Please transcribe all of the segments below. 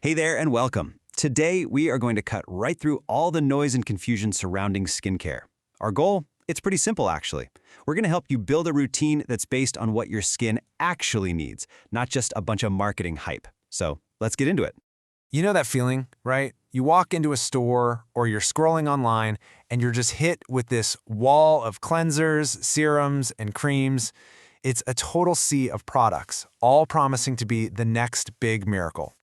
Hey there and welcome. Today, we are going to cut right through all the noise and confusion surrounding skincare. Our goal? It's pretty simple, actually. We're going to help you build a routine that's based on what your skin actually needs, not just a bunch of marketing hype. So let's get into it. You know that feeling, right? You walk into a store or you're scrolling online and you're just hit with this wall of cleansers, serums, and creams. It's a total sea of products, all promising to be the next big miracle.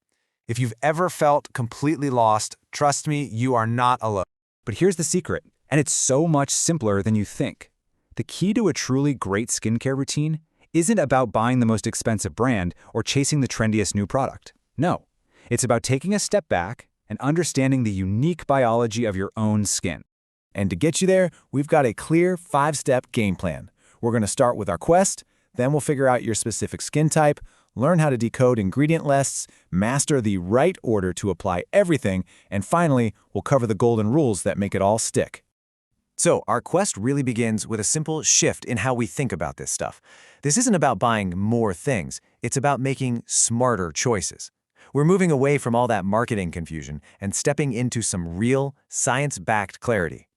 If you've ever felt completely lost, trust me, you are not alone. But here's the secret, and it's so much simpler than you think. The key to a truly great skincare routine isn't about buying the most expensive brand or chasing the trendiest new product. No, it's about taking a step back and understanding the unique biology of your own skin. And to get you there, we've got a clear 5-step game plan. We're going to start with our quest, then we'll figure out your specific skin type, learn how to decode ingredient lists, master the right order to apply everything, and finally, we'll cover the golden rules that make it all stick. So, our quest really begins with a simple shift in how we think about this stuff. This isn't about buying more things, it's about making smarter choices. We're moving away from all that marketing confusion and stepping into some real, science-backed clarity.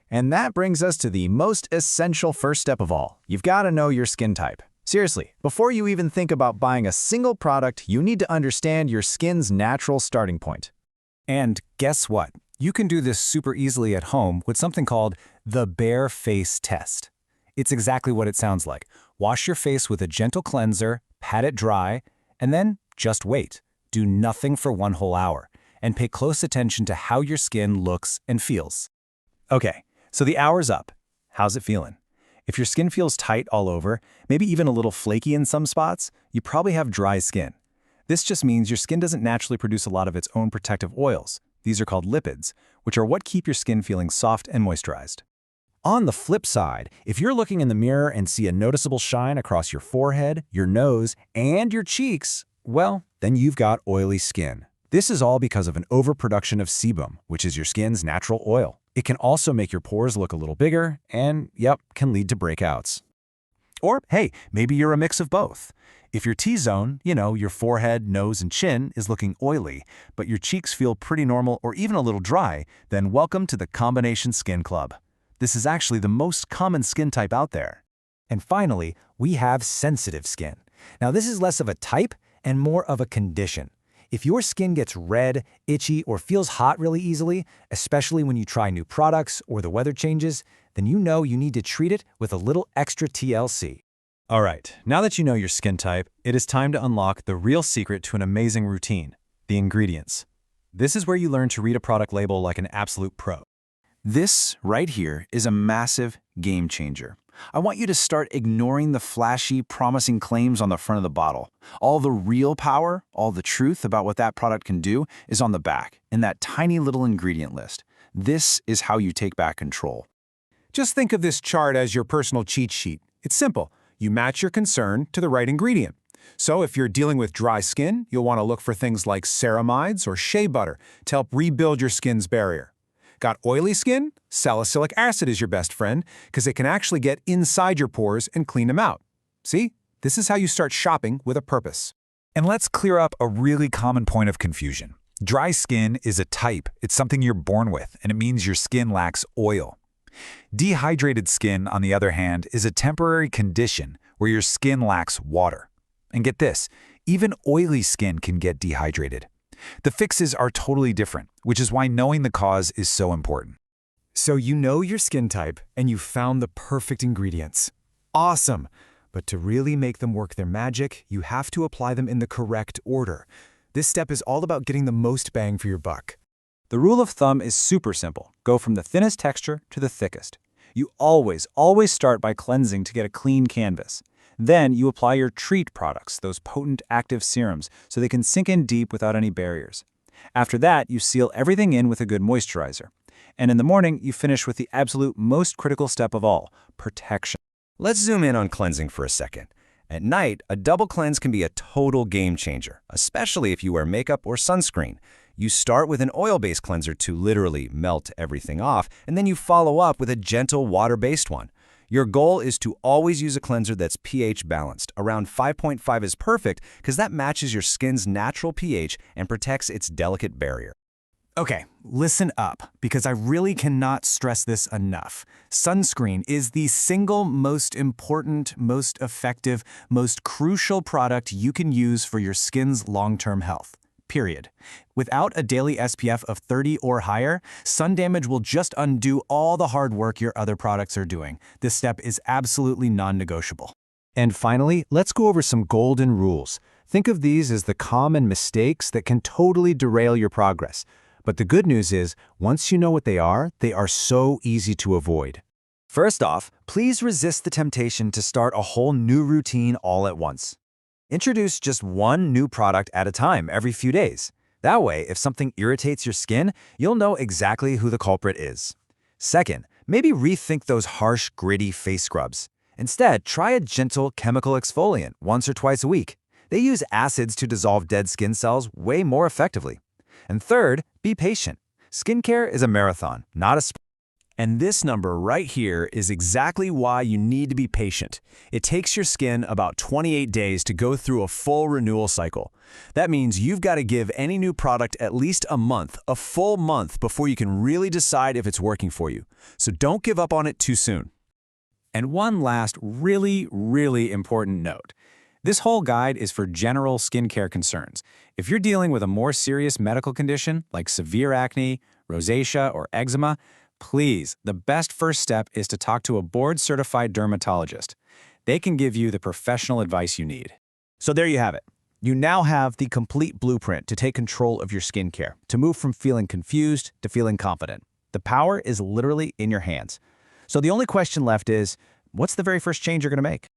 And that brings us to the most essential first step of all. You've got to know your skin type. Seriously, before you even think about buying a single product, you need to understand your skin's natural starting point. And guess what? You can do this super easily at home with something called the bare face test. It's exactly what it sounds like. Wash your face with a gentle cleanser, pat it dry, and then just wait. Do nothing for 1 whole hour, and pay close attention to how your skin looks and feels. Okay, so the hour's up. How's it feeling? If your skin feels tight all over, maybe even a little flaky in some spots, you probably have dry skin. This just means your skin doesn't naturally produce a lot of its own protective oils. These are called lipids, which are what keep your skin feeling soft and moisturized. On the flip side, if you're looking in the mirror and see a noticeable shine across your forehead, your nose, and your cheeks, well, then you've got oily skin. This is all because of an overproduction of sebum, which is your skin's natural oil. It can also make your pores look a little bigger and, can lead to breakouts. Or, hey, maybe you're a mix of both. If your T-zone, your forehead, nose, and chin is looking oily, but your cheeks feel pretty normal or even a little dry, then welcome to the Combination Skin Club. This is actually the most common skin type out there. And finally, we have sensitive skin. Now, this is less of a type and more of a condition. If your skin gets red, itchy, or feels hot really easily, especially when you try new products or the weather changes, then you know you need to treat it with a little extra TLC. All right, now that you know your skin type, it is time to unlock the real secret to an amazing routine, the ingredients. This is where you learn to read a product label like an absolute pro. This right here is a massive game changer. I want you to start ignoring the flashy, promising claims on the front of the bottle. All the real power, all the truth about what that product can do is on the back, in that tiny little ingredient list. This is how you take back control. Just think of this chart as your personal cheat sheet. It's simple. You match your concern to the right ingredient. So if you're dealing with dry skin, you'll want to look for things like ceramides or shea butter to help rebuild your skin's barrier. Got oily skin? Salicylic acid is your best friend because it can actually get inside your pores and clean them out. See? This is how you start shopping with a purpose. And let's clear up a really common point of confusion. Dry skin is a type. It's something you're born with, and it means your skin lacks oil. Dehydrated skin, on the other hand, is a temporary condition where your skin lacks water. And get this, even oily skin can get dehydrated. The fixes are totally different, which is why knowing the cause is so important. So you know your skin type and you found the perfect ingredients. Awesome! But to really make them work their magic, you have to apply them in the correct order. This step is all about getting the most bang for your buck. The rule of thumb is super simple. Go from the thinnest texture to the thickest. You always start by cleansing to get a clean canvas. Then you apply your treat products, those potent active serums, so they can sink in deep without any barriers. After that, you seal everything in with a good moisturizer. And in the morning, you finish with the absolute most critical step of all, protection. Let's zoom in on cleansing for a second. At night, a double cleanse can be a total game changer, especially if you wear makeup or sunscreen. You start with an oil-based cleanser to literally melt everything off, and then you follow up with a gentle water-based one. Your goal is to always use a cleanser that's pH balanced. Around 5.5 is perfect because that matches your skin's natural pH and protects its delicate barrier. Okay, listen up, because I really cannot stress this enough. Sunscreen is the single most important, most effective, most crucial product you can use for your skin's long-term health. Period. Without a daily SPF of 30 or higher, sun damage will just undo all the hard work your other products are doing. This step is absolutely non-negotiable. And finally, let's go over some golden rules. Think of these as the common mistakes that can totally derail your progress. But the good news is, once you know what they are so easy to avoid. First off, please resist the temptation to start a whole new routine all at once. Introduce just one new product at a time every few days. That way, if something irritates your skin, you'll know exactly who the culprit is. Second, maybe rethink those harsh, gritty face scrubs. Instead, try a gentle chemical exfoliant once or twice a week. They use acids to dissolve dead skin cells way more effectively. And third, be patient. Skincare is a marathon, not a sprint. And this number right here is exactly why you need to be patient. It takes your skin about 28 days to go through a full renewal cycle. That means you've got to give any new product at least a full month before you can really decide if it's working for you. So don't give up on it too soon. And one last really important note. This whole guide is for general skincare concerns. If you're dealing with a more serious medical condition like severe acne, rosacea, or eczema, please, the best first step is to talk to a board-certified dermatologist. They can give you the professional advice you need. So there you have it. You now have the complete blueprint to take control of your skincare, to move from feeling confused to feeling confident. The power is literally in your hands. So the only question left is, what's the very first change you're going to make?